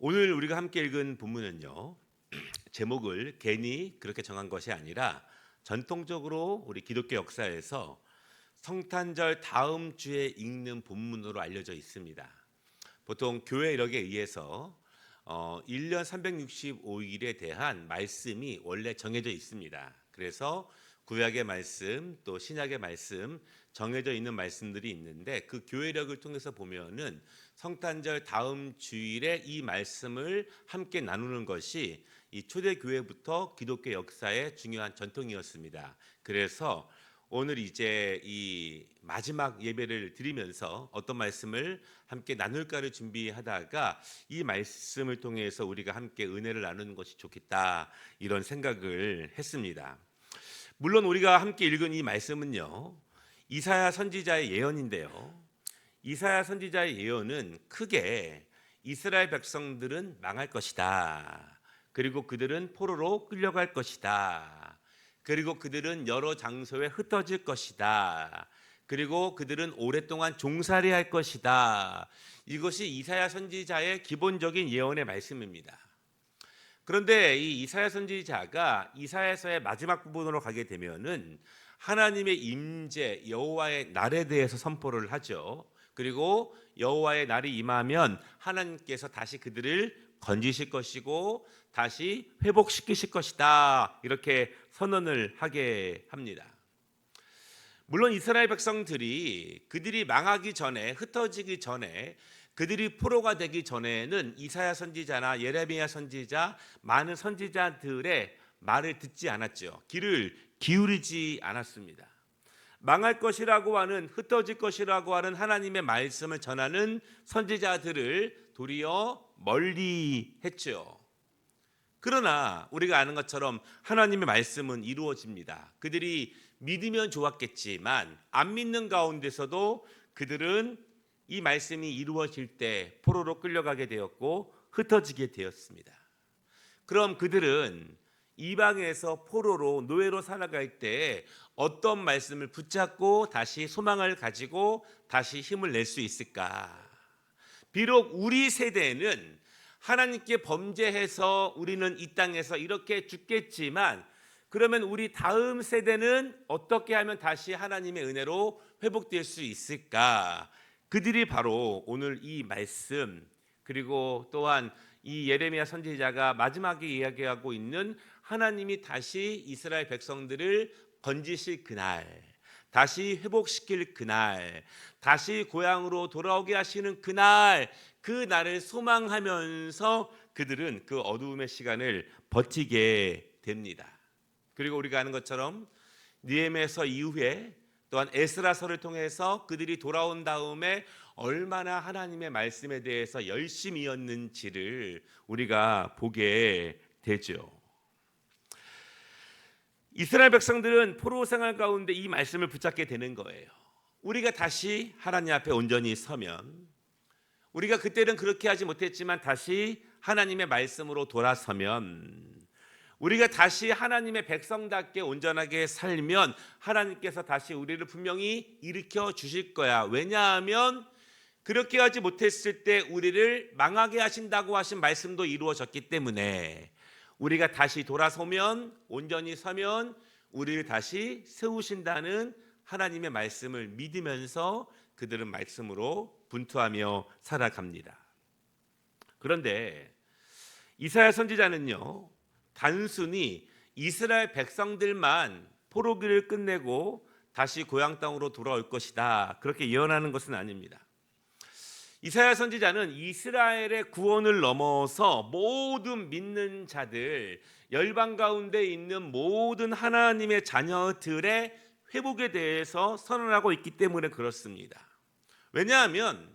오늘 우리가 함께 읽은 본문은요, 제목을 괜히 그렇게 정한 것이 아니라 전통적으로 우리 기독교 역사에서 성탄절 다음 주에 읽는 본문으로 알려져 있습니다. 보통 교회 이력에 의해서 1년 365일에 대한 말씀이 원래 정해져 있습니다. 그래서 구약의 말씀 또 신약의 말씀 정해져 있는 말씀들이 있는데 그 교회력을 통해서 보면은 성탄절 다음 주일에 이 말씀을 함께 나누는 것이 이 초대 교회부터 기독교 역사의 중요한 전통이었습니다. 그래서 오늘 이제 이 마지막 예배를 드리면서 어떤 말씀을 함께 나눌까를 준비하다가 이 말씀을 통해서 우리가 함께 은혜를 나누는 것이 좋겠다 이런 생각을 했습니다. 물론 우리가 함께 읽은 이 말씀은요, 이사야 선지자의 예언인데요. 이사야 선지자의 예언은 크게 이스라엘 백성들은 망할 것이다. 그리고 그들은 포로로 끌려갈 것이다. 그리고 그들은 여러 장소에 흩어질 것이다. 그리고 그들은 오랫동안 종살이할 것이다. 이것이 이사야 선지자의 기본적인 예언의 말씀입니다. 그런데 이 이사야 선지자가 이사야서의 마지막 부분으로 가게 되면은 하나님의 임재 여호와의 날에 대해서 선포를 하죠. 그리고 여호와의 날이 임하면 하나님께서 다시 그들을 건지실 것이고 다시 회복시키실 것이다. 이렇게 선언을 하게 합니다. 물론 이스라엘 백성들이 그들이 망하기 전에 흩어지기 전에 그들이 포로가 되기 전에는 이사야 선지자나 예레미야 선지자 많은 선지자들의 말을 듣지 않았죠. 귀를 기울이지 않았습니다. 망할 것이라고 하는 흩어질 것이라고 하는 하나님의 말씀을 전하는 선지자들을 도리어 멀리 했죠. 그러나 우리가 아는 것처럼 하나님의 말씀은 이루어집니다. 그들이 믿으면 좋았겠지만 안 믿는 가운데서도 그들은 이 말씀이 이루어질 때 포로로 끌려가게 되었고 흩어지게 되었습니다. 그럼 그들은 이방에서 포로로 노예로 살아갈 때 어떤 말씀을 붙잡고 다시 소망을 가지고 다시 힘을 낼 수 있을까? 비록 우리 세대는 하나님께 범죄해서 우리는 이 땅에서 이렇게 죽겠지만 그러면 우리 다음 세대는 어떻게 하면 다시 하나님의 은혜로 회복될 수 있을까? 그들이 바로 오늘 이 말씀 그리고 또한 이 예레미야 선지자가 마지막에 이야기하고 있는 하나님이 다시 이스라엘 백성들을 건지실 그날, 다시 회복시킬 그날, 다시 고향으로 돌아오게 하시는 그날, 그 날을 소망하면서 그들은 그 어두움의 시간을 버티게 됩니다. 그리고 우리가 아는 것처럼 느헤미야서 이후에 또한 에스라서를 통해서 그들이 돌아온 다음에 얼마나 하나님의 말씀에 대해서 열심이었는지를 우리가 보게 되죠. 이스라엘 백성들은 포로 생활 가운데 이 말씀을 붙잡게 되는 거예요. 우리가 다시 하나님 앞에 온전히 서면 우리가 그때는 그렇게 하지 못했지만 다시 하나님의 말씀으로 돌아서면 우리가 다시 하나님의 백성답게 온전하게 살면 하나님께서 다시 우리를 분명히 일으켜 주실 거야. 왜냐하면 그렇게 하지 못했을 때 우리를 망하게 하신다고 하신 말씀도 이루어졌기 때문에 우리가 다시 돌아서면 온전히 서면 우리를 다시 세우신다는 하나님의 말씀을 믿으면서 그들은 말씀으로 분투하며 살아갑니다. 그런데 이사야 선지자는요, 단순히 이스라엘 백성들만 포로기를 끝내고 다시 고향 땅으로 돌아올 것이다 그렇게 예언하는 것은 아닙니다. 이사야 선지자는 이스라엘의 구원을 넘어서 모든 믿는 자들, 열방 가운데 있는 모든 하나님의 자녀들의 회복에 대해서 선언하고 있기 때문에 그렇습니다. 왜냐하면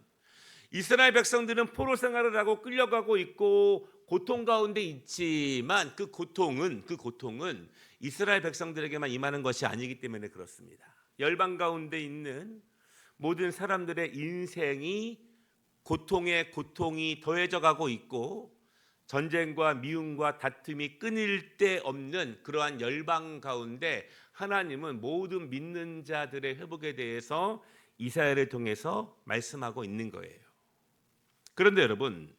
이스라엘 백성들은 포로 생활을 하고 끌려가고 있고 고통 가운데 있지만 그 고통은 이스라엘 백성들에게만 임하는 것이 아니기 때문에 그렇습니다. 열방 가운데 있는 모든 사람들의 인생이 고통에 고통이 더해져 가고 있고 전쟁과 미움과 다툼이 끊일 데 없는 그러한 열방 가운데 하나님은 모든 믿는 자들의 회복에 대해서 이사야를 통해서 말씀하고 있는 거예요. 그런데 여러분,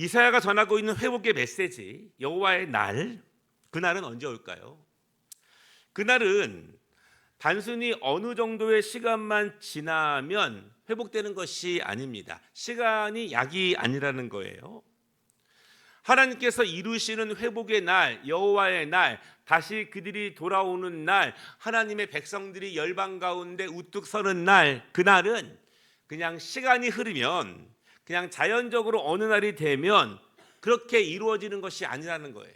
이사야가 전하고 있는 회복의 메시지, 여호와의 날, 그날은 언제 올까요? 그날은 단순히 어느 정도의 시간만 지나면 회복되는 것이 아닙니다. 시간이 약이 아니라는 거예요. 하나님께서 이루시는 회복의 날, 여호와의 날, 다시 그들이 돌아오는 날, 하나님의 백성들이 열방 가운데 우뚝 서는 날, 그날은 그냥 시간이 흐르면, 그냥 자연적으로 어느 날이 되면 그렇게 이루어지는 것이 아니라는 거예요.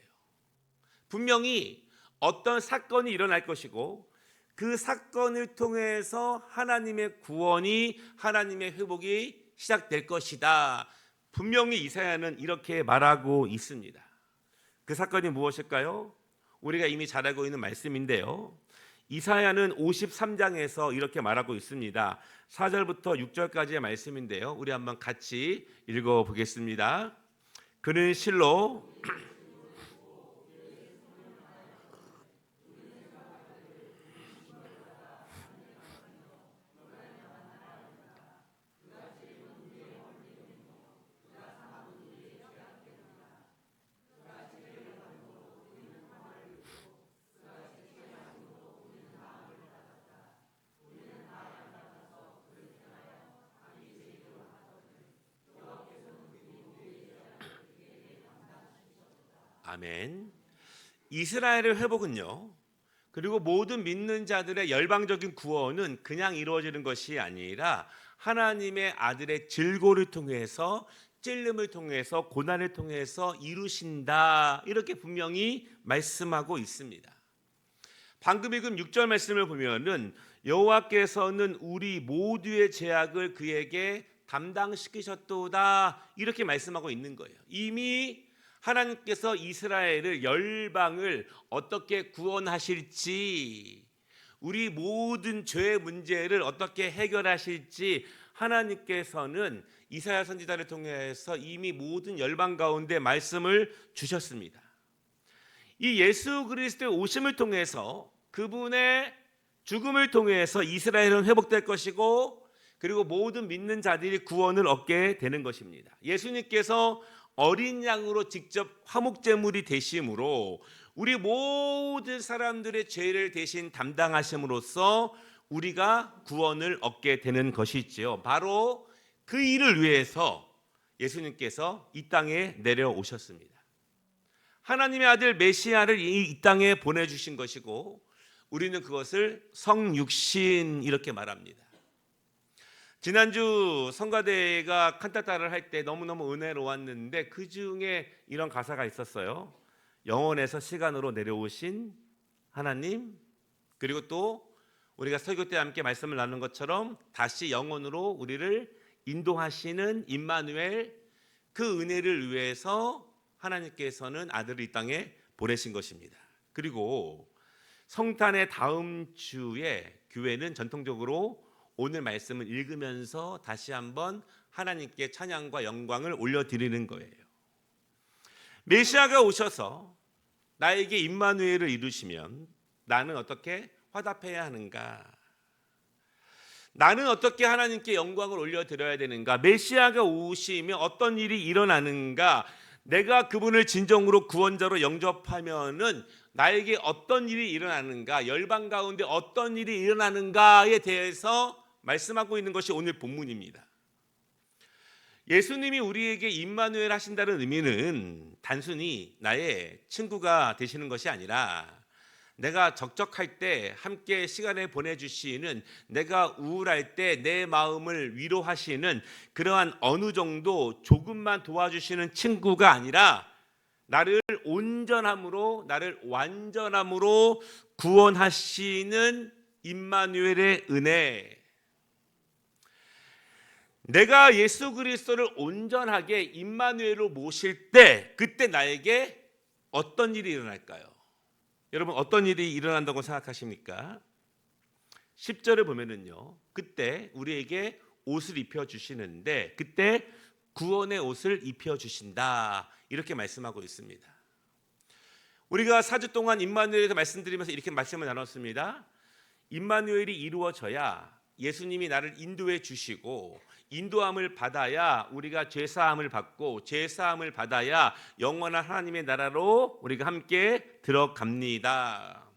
분명히 어떤 사건이 일어날 것이고, 그 사건을 통해서 하나님의 구원이, 하나님의 회복이 시작될 것이다. 분명히 이사야는 이렇게 말하고 있습니다. 그 사건이 무엇일까요? 우리가 이미 잘 알고 있는 말씀인데요. 이사야는 53장에서 이렇게 말하고 있습니다. 4절부터 6절까지의 말씀인데요. 우리 한번 같이 읽어보겠습니다. 그는 실로 아멘. 이스라엘의 회복은요, 그리고 모든 믿는 자들의 열방적인 구원은 그냥 이루어지는 것이 아니라 하나님의 아들의 질고를 통해서, 찔림을 통해서, 고난을 통해서 이루신다, 이렇게 분명히 말씀하고 있습니다. 방금 읽은 6절 말씀을 보면은 여호와께서는 우리 모두의 죄악을 그에게 담당시키셨도다, 이렇게 말씀하고 있는 거예요. 이미 하나님께서 이스라엘을, 열방을 어떻게 구원하실지, 우리 모든 죄의 문제를 어떻게 해결하실지 하나님께서는 이사야 선지자를 통해서 이미 모든 열방 가운데 말씀을 주셨습니다. 이 예수 그리스도의 오심을 통해서, 그분의 죽음을 통해서 이스라엘은 회복될 것이고, 그리고 모든 믿는 자들이 구원을 얻게 되는 것입니다. 예수님께서 어린 양으로 직접 화목제물이 되심으로 우리 모든 사람들의 죄를 대신 담당하심으로써 우리가 구원을 얻게 되는 것이지요. 바로 그 일을 위해서 예수님께서 이 땅에 내려오셨습니다. 하나님의 아들 메시아를 이 땅에 보내주신 것이고, 우리는 그것을 성육신 이렇게 말합니다. 지난주 성가대가 칸타타를 할 때 너무너무 은혜로웠는데 그 중에 이런 가사가 있었어요. 영원에서 시간으로 내려오신 하나님, 그리고 또 우리가 설교 때 함께 말씀을 나눈 것처럼 다시 영원으로 우리를 인도하시는 임마누엘, 그 은혜를 위해서 하나님께서는 아들을 이 땅에 보내신 것입니다. 그리고 성탄의 다음 주에 교회는 전통적으로 오늘 말씀을 읽으면서 다시 한번 하나님께 찬양과 영광을 올려드리는 거예요. 메시아가 오셔서 나에게 임마누엘을 이루시면 나는 어떻게 화답해야 하는가? 나는 어떻게 하나님께 영광을 올려드려야 되는가? 메시아가 오시면 어떤 일이 일어나는가? 내가 그분을 진정으로 구원자로 영접하면은 나에게 어떤 일이 일어나는가? 열방 가운데 어떤 일이 일어나는가에 대해서 말씀하고 있는 것이 오늘 본문입니다. 예수님이 우리에게 임마누엘 하신다는 의미는 단순히 나의 친구가 되시는 것이 아니라 내가 적적할 때 함께 시간을 보내주시는, 내가 우울할 때 내 마음을 위로하시는 그러한 어느 정도 조금만 도와주시는 친구가 아니라 나를 온전함으로, 나를 완전함으로 구원하시는 임마누엘의 은혜, 내가 예수 그리스도를 온전하게 임마누엘로 모실 때 그때 나에게 어떤 일이 일어날까요? 여러분, 어떤 일이 일어난다고 생각하십니까? 10절을 보면은요, 그때 우리에게 옷을 입혀 주시는데 그때 구원의 옷을 입혀 주신다, 이렇게 말씀하고 있습니다. 우리가 4주 동안 임마누엘에서 말씀드리면서 이렇게 말씀을 나눴습니다. 임마누엘이 이루어져야 예수님이 나를 인도해 주시고, 인도함을 받아야 우리가 죄사함을 받고 죄사함을 받아야 영원한 하나님의 나라로 우리가 함께 들어갑니다.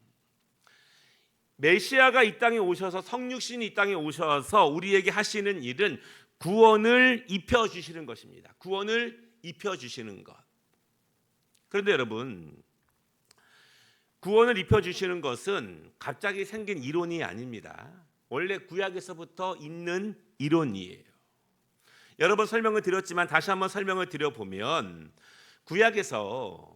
메시아가 이 땅에 오셔서 성육신이 이 땅에 오셔서 우리에게 하시는 일은 구원을 입혀주시는 것입니다. 구원을 입혀주시는 것. 그런데 여러분, 구원을 입혀주시는 것은 갑자기 생긴 이론이 아닙니다. 원래 구약에서부터 있는 이론이에요. 여러 번 설명을 드렸지만 다시 한번 설명을 드려보면, 구약에서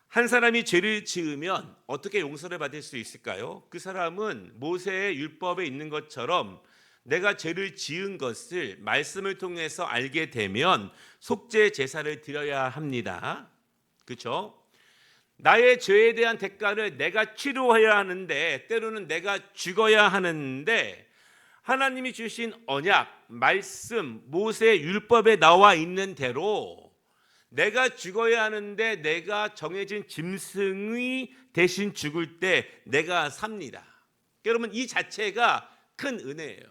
한 사람이 죄를 지으면 어떻게 용서를 받을 수 있을까요? 그 사람은 모세의 율법에 있는 것처럼 내가 죄를 지은 것을 말씀을 통해서 알게 되면 속죄 제사를 드려야 합니다. 그렇죠? 나의 죄에 대한 대가를 내가 치료해야 하는데, 때로는 내가 죽어야 하는데, 하나님이 주신 언약, 말씀, 모세 율법에 나와 있는 대로 내가 죽어야 하는데 내가 정해진 짐승이 대신 죽을 때 내가 삽니다. 여러분, 이 자체가 큰 은혜예요.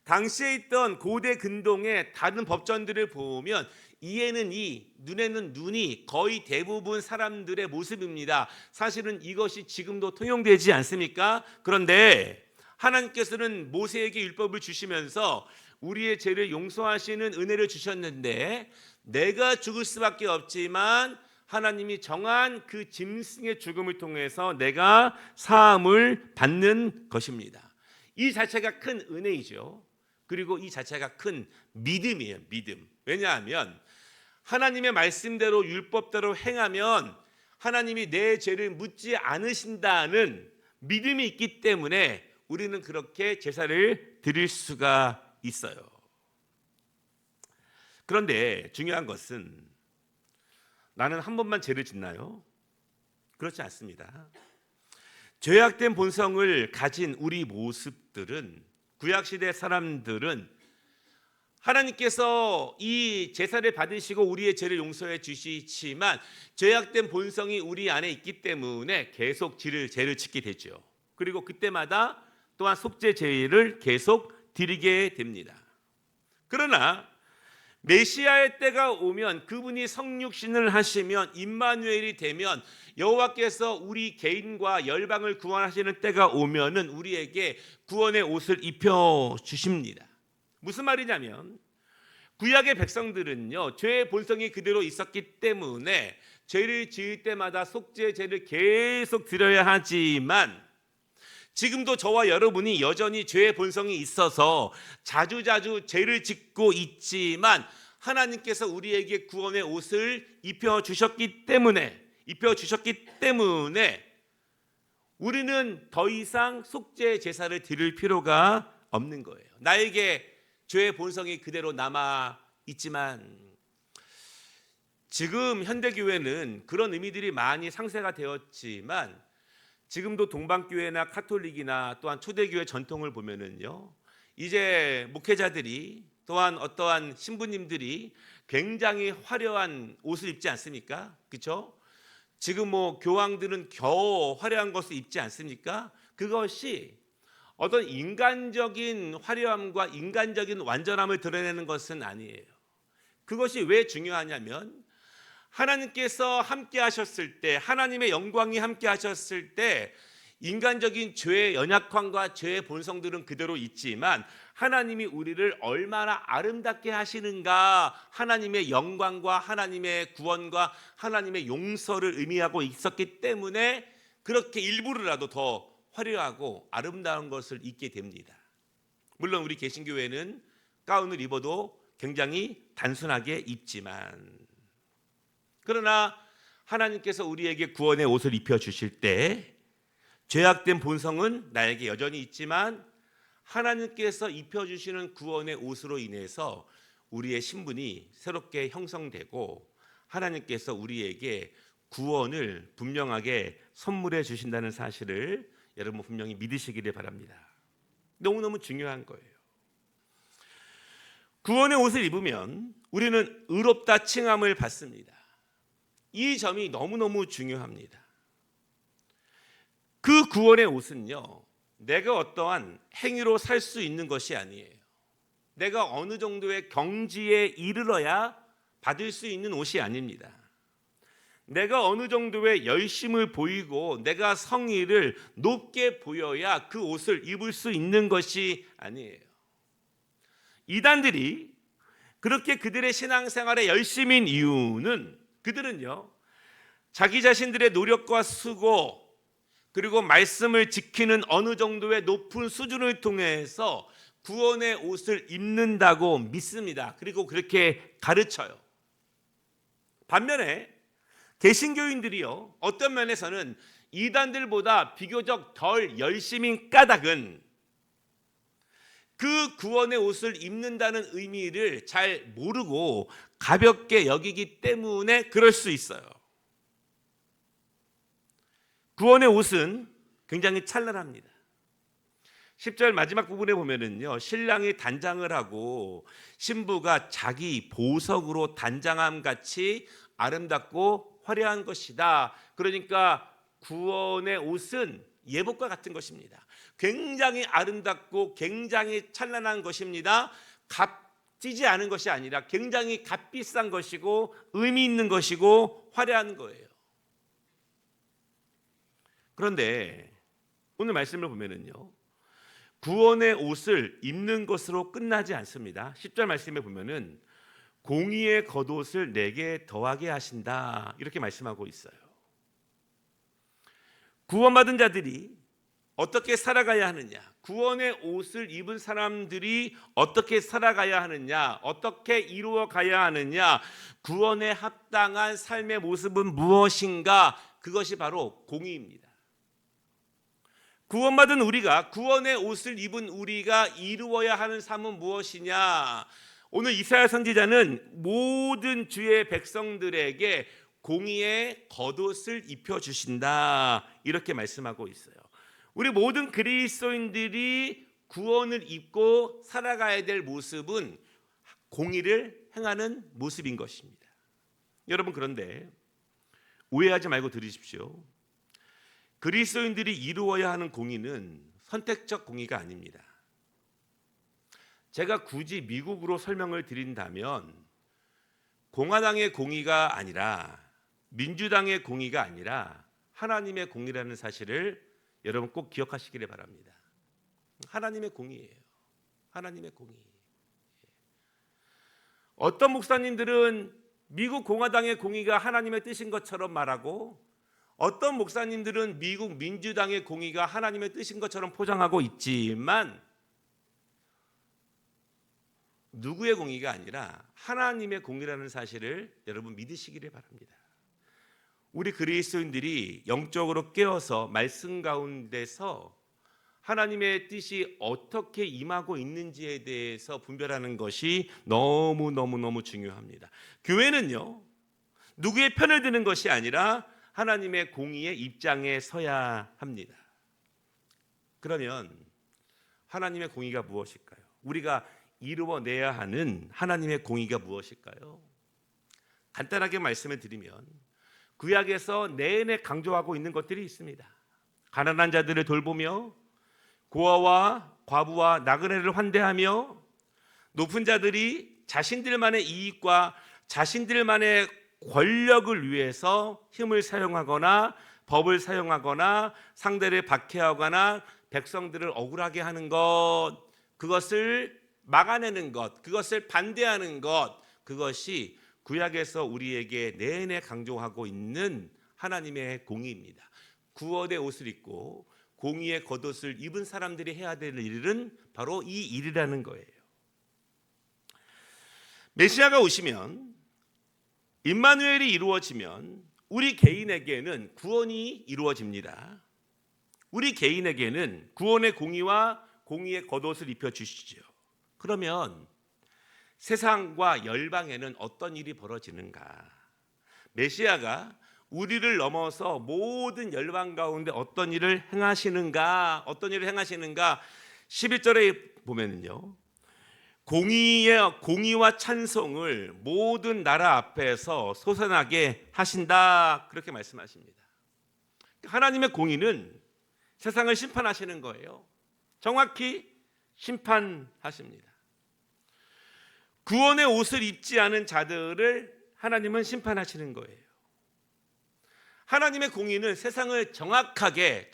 당시에 있던 고대 근동의 다른 법전들을 보면 이에는 이, 눈에는 눈이 거의 대부분 사람들의 모습입니다. 사실은 이것이 지금도 통용되지 않습니까? 그런데 하나님께서는 모세에게 율법을 주시면서 우리의 죄를 용서하시는 은혜를 주셨는데, 내가 죽을 수밖에 없지만 하나님이 정한 그 짐승의 죽음을 통해서 내가 사함을 받는 것입니다. 이 자체가 큰 은혜이죠. 그리고 이 자체가 큰 믿음이에요. 믿음. 왜냐하면 하나님의 말씀대로 율법대로 행하면 하나님이 내 죄를 묻지 않으신다는 믿음이 있기 때문에 우리는 그렇게 제사를 드릴 수가 있어요. 그런데 중요한 것은, 나는 한 번만 죄를 짓나요? 그렇지 않습니다. 죄악된 본성을 가진 우리 모습들은, 구약시대 사람들은 하나님께서 이 제사를 받으시고 우리의 죄를 용서해 주시지만 죄악된 본성이 우리 안에 있기 때문에 계속 죄를 짓게 되죠. 그리고 그때마다 또한 속죄 제를 계속 드리게 됩니다. 그러나 메시아의 때가 오면, 그분이 성육신을 하시면, 임마누엘이 되면, 여호와께서 우리 개인과 열방을 구원하시는 때가 오면은 우리에게 구원의 옷을 입혀 주십니다. 무슨 말이냐면, 구약의 백성들은요, 죄의 본성이 그대로 있었기 때문에 죄를 지을 때마다 속죄 제를 계속 드려야 하지만, 지금도 저와 여러분이 여전히 죄의 본성이 있어서 자주자주 죄를 짓고 있지만 하나님께서 우리에게 구원의 옷을 입혀주셨기 때문에 우리는 더 이상 속죄 제사를 드릴 필요가 없는 거예요. 나에게 죄의 본성이 그대로 남아 있지만, 지금 현대교회는 그런 의미들이 많이 상쇄가 되었지만 지금도 동방교회나 카톨릭이나 또한 초대교회 전통을 보면은요, 이제 목회자들이 또한 어떠한 신부님들이 굉장히 화려한 옷을 입지 않습니까? 그렇죠? 지금 교황들은 겨우 화려한 것을 입지 않습니까? 그것이 어떤 인간적인 화려함과 인간적인 완전함을 드러내는 것은 아니에요. 그것이 왜 중요하냐면, 하나님께서 함께 하셨을 때, 하나님의 영광이 함께 하셨을 때 인간적인 죄의 연약함과 죄의 본성들은 그대로 있지만 하나님이 우리를 얼마나 아름답게 하시는가, 하나님의 영광과 하나님의 구원과 하나님의 용서를 의미하고 있었기 때문에 그렇게 일부러라도 더 화려하고 아름다운 것을 입게 됩니다. 물론 우리 개신교회는 가운을 입어도 굉장히 단순하게 입지만, 그러나 하나님께서 우리에게 구원의 옷을 입혀주실 때 죄악된 본성은 나에게 여전히 있지만 하나님께서 입혀주시는 구원의 옷으로 인해서 우리의 신분이 새롭게 형성되고 하나님께서 우리에게 구원을 분명하게 선물해 주신다는 사실을 여러분 분명히 믿으시기를 바랍니다. 너무너무 중요한 거예요. 구원의 옷을 입으면 우리는 의롭다 칭함을 받습니다. 이 점이 너무너무 중요합니다. 그 구원의 옷은요, 내가 어떠한 행위로 살 수 있는 것이 아니에요. 내가 어느 정도의 경지에 이르러야 받을 수 있는 옷이 아닙니다. 내가 어느 정도의 열심을 보이고 내가 성의를 높게 보여야 그 옷을 입을 수 있는 것이 아니에요. 이단들이 그렇게 그들의 신앙생활에 열심인 이유는 그들은요, 자기 자신들의 노력과 수고 그리고 말씀을 지키는 어느 정도의 높은 수준을 통해서 구원의 옷을 입는다고 믿습니다. 그리고 그렇게 가르쳐요. 반면에 개신교인들이요, 어떤 면에서는 이단들보다 비교적 덜 열심인 까닭은 그 구원의 옷을 입는다는 의미를 잘 모르고 가볍게 여기기 때문에 그럴 수 있어요. 구원의 옷은 굉장히 찬란합니다. 10절 마지막 부분에 보면은요, 신랑이 단장을 하고 신부가 자기 보석으로 단장함 같이 아름답고 화려한 것이다. 그러니까 구원의 옷은 예복과 같은 것입니다. 굉장히 아름답고 굉장히 찬란한 것입니다. 값지지 않은 것이 아니라 굉장히 값비싼 것이고 의미 있는 것이고 화려한 거예요. 그런데 오늘 말씀을 보면은요, 구원의 옷을 입는 것으로 끝나지 않습니다. 10절 말씀에 보면은 공의의 겉옷을 내게 더하게 하신다, 이렇게 말씀하고 있어요. 구원받은 자들이 어떻게 살아가야 하느냐, 구원의 옷을 입은 사람들이 어떻게 살아가야 하느냐, 어떻게 이루어 가야 하느냐, 구원에 합당한 삶의 모습은 무엇인가, 그것이 바로 공의입니다. 구원받은 우리가, 구원의 옷을 입은 우리가 이루어야 하는 삶은 무엇이냐, 오늘 이사야 선지자는 모든 주의 백성들에게 공의의 겉옷을 입혀주신다, 이렇게 말씀하고 있어요. 우리 모든 그리스도인들이 구원을 입고 살아가야 될 모습은 공의를 행하는 모습인 것입니다. 여러분, 그런데 오해하지 말고 들으십시오. 그리스도인들이 이루어야 하는 공의는 선택적 공의가 아닙니다. 제가 굳이 미국으로 설명을 드린다면 공화당의 공의가 아니라, 민주당의 공의가 아니라 하나님의 공의라는 사실을 여러분 꼭 기억하시기를 바랍니다. 하나님의 공의예요. 하나님의 공의. 어떤 목사님들은 미국 공화당의 공의가 하나님의 뜻인 것처럼 말하고, 어떤 목사님들은 미국 민주당의 공의가 하나님의 뜻인 것처럼 포장하고 있지만, 누구의 공의가 아니라 하나님의 공의라는 사실을 여러분 믿으시기를 바랍니다. 우리 그리스도인들이 영적으로 깨어서 말씀 가운데서 하나님의 뜻이 어떻게 임하고 있는지에 대해서 분별하는 것이 너무 중요합니다. 교회는요, 누구의 편을 드는 것이 아니라 하나님의 공의의 입장에 서야 합니다. 그러면 하나님의 공의가 무엇일까요? 우리가 이루어내야 하는 하나님의 공의가 무엇일까요? 간단하게 말씀을 드리면 구약에서 내내 강조하고 있는 것들이 있습니다. 가난한 자들을 돌보며 고아와 과부와 나그네를 환대하며, 높은 자들이 자신들만의 이익과 자신들만의 권력을 위해서 힘을 사용하거나 법을 사용하거나 상대를 박해하거나 백성들을 억울하게 하는 것, 그것을 막아내는 것, 그것을 반대하는 것, 그것이 구약에서 우리에게 내내 강조하고 있는 하나님의 공의입니다. 구원의 옷을 입고 공의의 겉옷을 입은 사람들이 해야 될 일은 바로 이 일이라는 거예요. 메시아가 오시면, 임마누엘이 이루어지면 우리 개인에게는 구원이 이루어집니다. 우리 개인에게는 구원의 공의와 공의의 겉옷을 입혀주시죠. 그러면 세상과 열방에는 어떤 일이 벌어지는가? 메시아가 우리를 넘어서 모든 열방 가운데 어떤 일을 행하시는가? 어떤 일을 행하시는가? 11절에 보면은요, 공의와 찬송을 모든 나라 앞에서 솟아나게 하신다, 그렇게 말씀하십니다. 하나님의 공의는 세상을 심판하시는 거예요. 정확히 심판하십니다. 구원의 옷을 입지 않은 자들을 하나님은 심판하시는 거예요. 하나님의 공의는 세상을 정확하게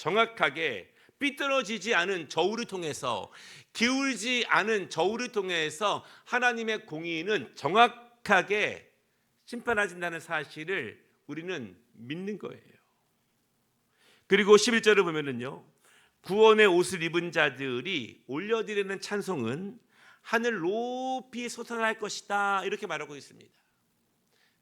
삐뚤어지지 않은 저울을 통해서, 기울지 않은 저울을 통해서 하나님의 공의는 정확하게 심판하신다는 사실을 우리는 믿는 거예요. 그리고 11절을 보면은요, 구원의 옷을 입은 자들이 올려드리는 찬송은 하늘 높이 솟아날 것이다, 이렇게 말하고 있습니다.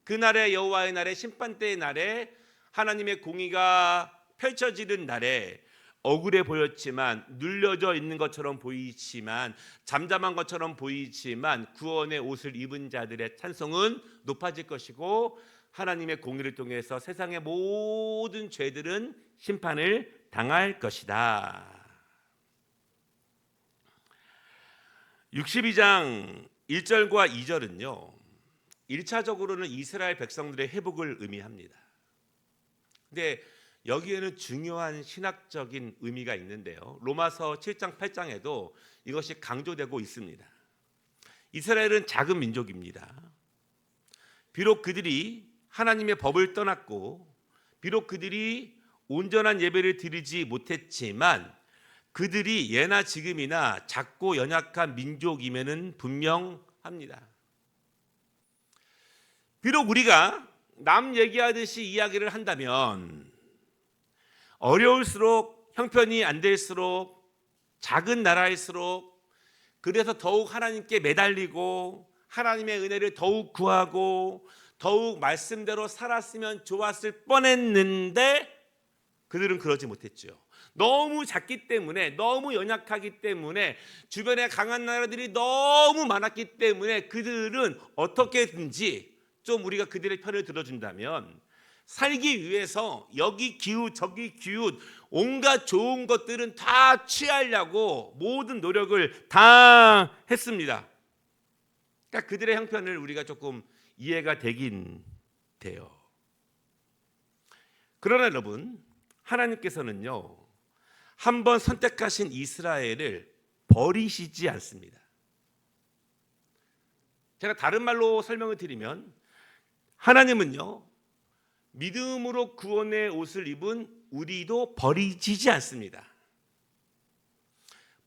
그날의 여호와의 날에, 심판대의 날에, 하나님의 공의가 펼쳐지는 날에 억울해 보였지만, 눌려져 있는 것처럼 보이지만, 잠잠한 것처럼 보이지만 구원의 옷을 입은 자들의 찬송은 높아질 것이고, 하나님의 공의를 통해서 세상의 모든 죄들은 심판을 당할 것이다. 62장 1절과 2절은요, 1차적으로는 이스라엘 백성들의 회복을 의미합니다. 근데 여기에는 중요한 신학적인 의미가 있는데요, 로마서 7장 8장에도 이것이 강조되고 있습니다. 이스라엘은 작은 민족입니다. 비록 그들이 하나님의 법을 떠났고, 비록 그들이 온전한 예배를 드리지 못했지만, 그들이 예나 지금이나 작고 연약한 민족임에는 분명합니다. 비록 우리가 남 얘기하듯이 이야기를 한다면, 어려울수록, 형편이 안 될수록, 작은 나라일수록, 그래서 더욱 하나님께 매달리고 하나님의 은혜를 더욱 구하고 더욱 말씀대로 살았으면 좋았을 뻔했는데, 그들은 그러지 못했죠. 너무 작기 때문에, 너무 연약하기 때문에, 주변에 강한 나라들이 너무 많았기 때문에 그들은 어떻게든지 좀 우리가 그들의 편을 들어준다면 살기 위해서 여기 기웃 저기 기웃 온갖 좋은 것들은 다 취하려고 모든 노력을 다 했습니다. 그러니까 그들의 형편을 우리가 조금 이해가 되긴 돼요. 그러나 여러분, 하나님께서는요, 한번 선택하신 이스라엘을 버리시지 않습니다. 제가 다른 말로 설명을 드리면, 하나님은요, 믿음으로 구원의 옷을 입은 우리도 버리지 않습니다.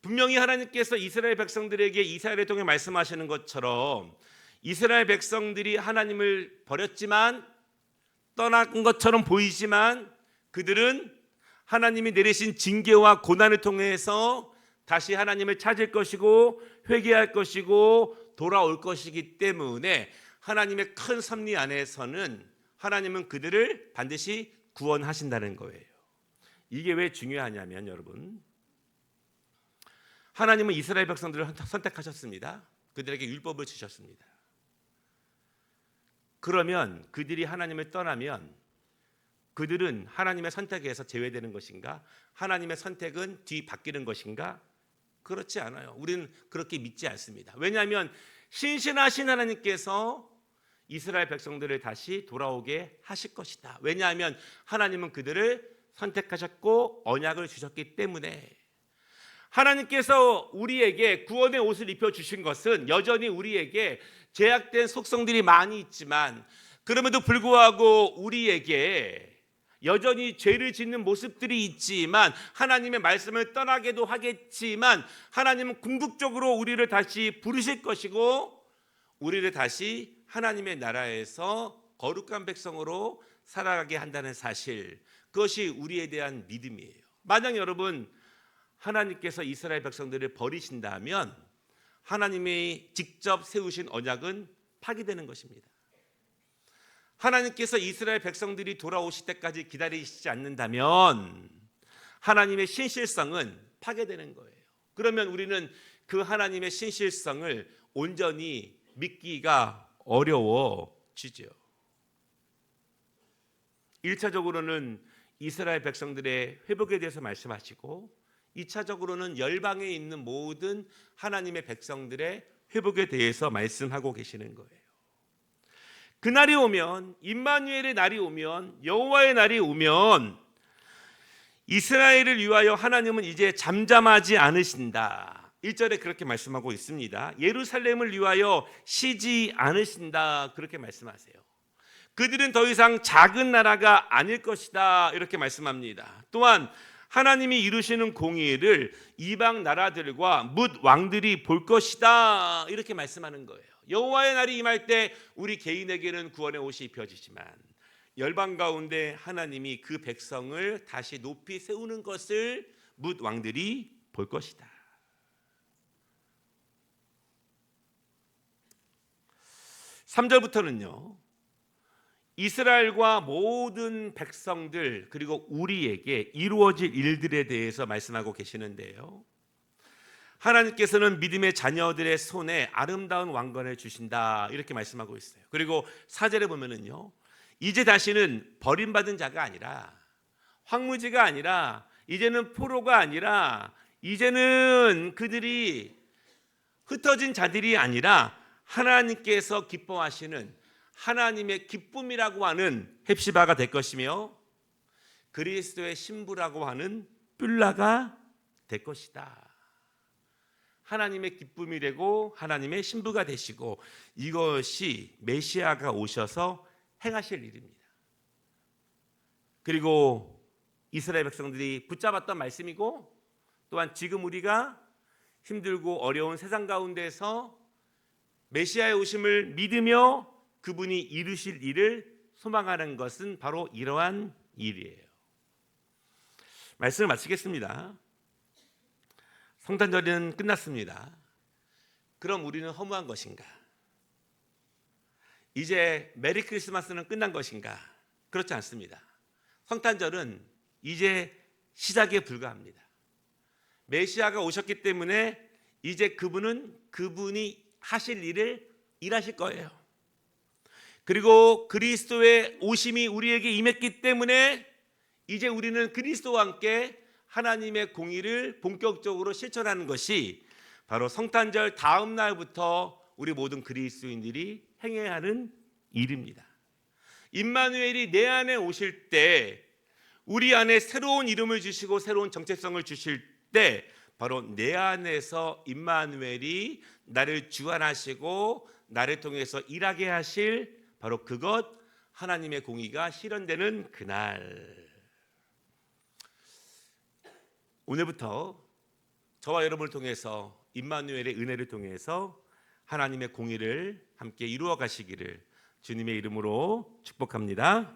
분명히 하나님께서 이스라엘 백성들에게 이사야를 통해 말씀하시는 것처럼, 이스라엘 백성들이 하나님을 버렸지만, 떠난 것처럼 보이지만, 그들은 하나님이 내리신 징계와 고난을 통해서 다시 하나님을 찾을 것이고 회개할 것이고 돌아올 것이기 때문에, 하나님의 큰 섭리 안에서는 하나님은 그들을 반드시 구원하신다는 거예요. 이게 왜 중요하냐면, 여러분, 하나님은 이스라엘 백성들을 선택하셨습니다. 그들에게 율법을 주셨습니다. 그러면 그들이 하나님을 떠나면 그들은 하나님의 선택에서 제외되는 것인가? 하나님의 선택은 뒤바뀌는 것인가? 그렇지 않아요. 우리는 그렇게 믿지 않습니다. 왜냐하면 신실하신 하나님께서 이스라엘 백성들을 다시 돌아오게 하실 것이다. 왜냐하면 하나님은 그들을 선택하셨고 언약을 주셨기 때문에. 하나님께서 우리에게 구원의 옷을 입혀주신 것은 여전히 우리에게 제약된 속성들이 많이 있지만, 그럼에도 불구하고 우리에게 여전히 죄를 짓는 모습들이 있지만, 하나님의 말씀을 떠나게도 하겠지만, 하나님은 궁극적으로 우리를 다시 부르실 것이고 우리를 다시 하나님의 나라에서 거룩한 백성으로 살아가게 한다는 사실, 그것이 우리에 대한 믿음이에요. 만약 여러분, 하나님께서 이스라엘 백성들을 버리신다면 하나님이 직접 세우신 언약은 파기되는 것입니다. 하나님께서 이스라엘 백성들이 돌아오실 때까지 기다리시지 않는다면 하나님의 신실성은 파괴되는 거예요. 그러면 우리는 그 하나님의 신실성을 온전히 믿기가 어려워지죠. 1차적으로는 이스라엘 백성들의 회복에 대해서 말씀하시고, 2차적으로는 열방에 있는 모든 하나님의 백성들의 회복에 대해서 말씀하고 계시는 거예요. 그날이 오면, 임마누엘의 날이 오면, 여호와의 날이 오면 이스라엘을 위하여 하나님은 이제 잠잠하지 않으신다. 1절에 그렇게 말씀하고 있습니다. 예루살렘을 위하여 쉬지 않으신다, 그렇게 말씀하세요. 그들은 더 이상 작은 나라가 아닐 것이다, 이렇게 말씀합니다. 또한 하나님이 이루시는 공의를 이방 나라들과 뭇 왕들이 볼 것이다, 이렇게 말씀하는 거예요. 여호와의 날이 임할 때 우리 개인에게는 구원의 옷이 입혀지지만 열방 가운데 하나님이 그 백성을 다시 높이 세우는 것을 뭇 왕들이 볼 것이다. 3절부터는요, 이스라엘과 모든 백성들 그리고 우리에게 이루어질 일들에 대해서 말씀하고 계시는데요, 하나님께서는 믿음의 자녀들의 손에 아름다운 왕관을 주신다, 이렇게 말씀하고 있어요. 그리고 4절에 보면은요, 이제 다시는 버림받은 자가 아니라, 황무지가 아니라, 이제는 포로가 아니라, 이제는 그들이 흩어진 자들이 아니라 하나님께서 기뻐하시는 하나님의 기쁨이라고 하는 헵시바가 될 것이며 그리스도의 신부라고 하는 뷸라가 될 것이다. 하나님의 기쁨이 되고 하나님의 신부가 되시고, 이것이 메시아가 오셔서 행하실 일입니다. 그리고 이스라엘 백성들이 붙잡았던 말씀이고, 또한 지금 우리가 힘들고 어려운 세상 가운데서 메시아의 오심을 믿으며 그분이 이루실 일을 소망하는 것은 바로 이러한 일이에요. 말씀을 마치겠습니다. 성탄절은 끝났습니다. 그럼 우리는 허무한 것인가? 이제 메리 크리스마스는 끝난 것인가? 그렇지 않습니다. 성탄절은 이제 시작에 불과합니다. 메시아가 오셨기 때문에 이제 그분이 하실 일을 일하실 거예요. 그리고 그리스도의 오심이 우리에게 임했기 때문에 이제 우리는 그리스도와 함께 하나님의 공의를 본격적으로 실천하는 것이 바로 성탄절 다음 날부터 우리 모든 그리스도인들이 행해야 하는 일입니다. 임마누엘이 내 안에 오실 때, 우리 안에 새로운 이름을 주시고 새로운 정체성을 주실 때, 바로 내 안에서 임마누엘이 나를 주관하시고 나를 통해서 일하게 하실 바로 그것, 하나님의 공의가 실현되는 그날. 오늘부터 저와 여러분을 통해서 임마누엘의 은혜를 통해서 하나님의 공의를 함께 이루어 가시기를 주님의 이름으로 축복합니다.